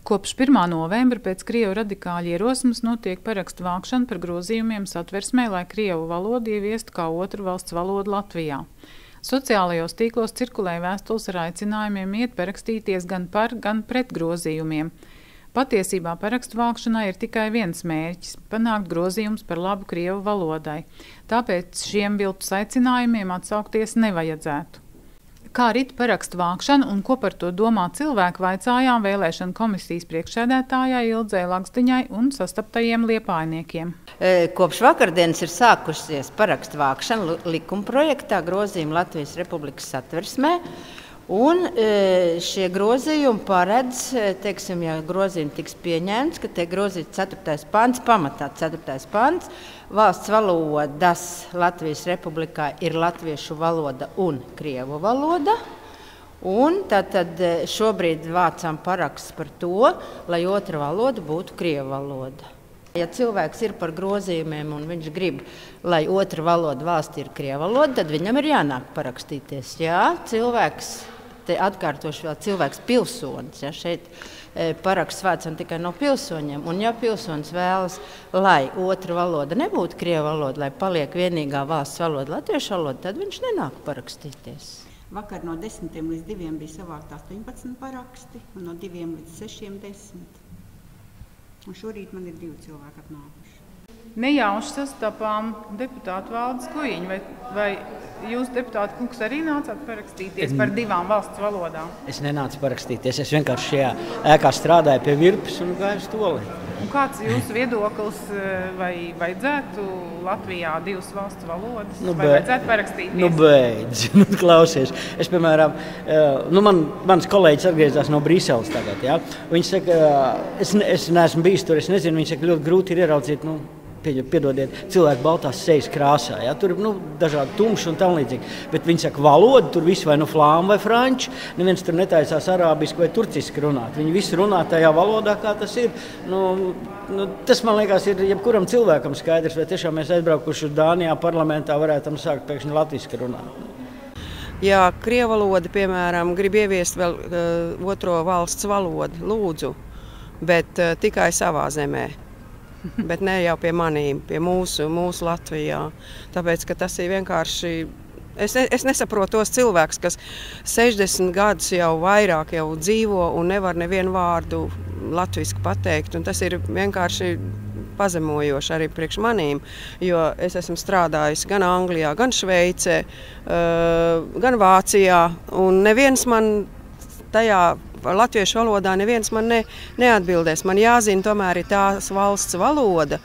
Kopš 1. novembra pēc Krievu radikāļu ierosmes notiek parakstu vākšana par grozījumiem Satversmē, lai Krievu valodu ieviestu kā otru valsts valodu Latvijā. Sociālajos tīklos cirkulēja vēstules ar aicinājumiem iet parakstīties gan par, gan pret grozījumiem. Patiesībā parakstu vākšanai ir tikai viens mērķis – panākt grozījumus par labu Krievu valodai. Tāpēc šiem viltus aicinājumiem atsaukties nevajadzētu. Kā rit parakstu vākšana un ko par to domā cilvēki, vaicājām vēlēšanu komisijas priekšsēdētājai Ildzei Lakstiņai un sastaptajiem liepājniekiem. Kopš vakardienas ir sākusies parakstu vākšana likumprojektā grozījumi Latvijas Republikas Satversmē. Un šie grozījumi paredz, teiksim, ja grozījumi tiks pieņemts, ka tiek grozīts 4. pants, pamatā 4. pants, valsts valodas Latvijas Republikā ir latviešu valoda un krievu valoda. Un tad šobrīd vācam paraksts par to, lai otra valoda būtu krievu valoda. Ja cilvēks ir par grozījumiem un viņš grib, lai otra valoda valstī ir krievu valoda, tad viņam ir jānāk parakstīties. Jā, cilvēks. Te atkārtošu vēl cilvēks pilsonis. Ja, šeit paraksts vācam tikai no pilsoņiem. Un ja pilsonis vēlas, lai otra valoda nebūtu krievu valoda, lai paliek vienīgā valsts valoda latviešu valoda, tad viņš nenāk parakstīties. Vakar no 10 līdz 2 bija savākt 18 paraksti, un no 2 līdz 6 10. Un šorīt man ir 2 cilvēki atnākuši. Nejauši sastapām deputātu Valdes Kujiņu, vai jūs, deputāti kungs, arī nācāt parakstīties par 2 valsts valodām? Es nenācu parakstīties, es vienkārši šajā ēkā strādāju pie virpes un gāju uz toli. Un kāds jūsu viedoklis, vai vajadzētu Latvijā 2 valsts valodas, vai vajadzētu parakstīties? Nu beidz, klausies. Es, piemēram, mans kolēģis atgriezās no Brīseles tagad, ja? Viņš saka, es neesmu bijis tur, es nezinu, viņš saka, ļoti grūti ir ieraudzīt, piedodiet, cilvēku baltās sejas krāsā. Ja? Tur ir dažādi tumši un tam līdzīgi. Bet viņi saka, valoda, tur viss vai flāma vai franči, neviens tur netaisās arābiski vai turciski runāt. Viņi visi runā tajā valodā, kā tas ir. Tas, man liekas, ir jebkuram cilvēkam skaidrs, vai tiešām mēs aizbraukuši uz Dānijā parlamentā varētu sākt pēkšņi latviski runāt. Jā, krievu valoda, piemēram, grib ieviest vēl otro valsts valodu, lūdzu, bet tikai savā zemē. Bet ne jau pie manīm, pie mūsu Latvijā. Tāpēc, ka tas ir vienkārši... Es nesaprotu tos cilvēkus, kas 60 gadus jau vairāk jau dzīvo un nevar nevienu vārdu latviski pateikt. Un tas ir vienkārši pazemojoši arī priekš manīm, jo es esmu strādājusi gan Anglijā, gan Šveicē, gan Vācijā. Un neviens man tajā latviešu valodā neviens man neatbildēs. Man jāzina tomēr ir tās valsts valoda,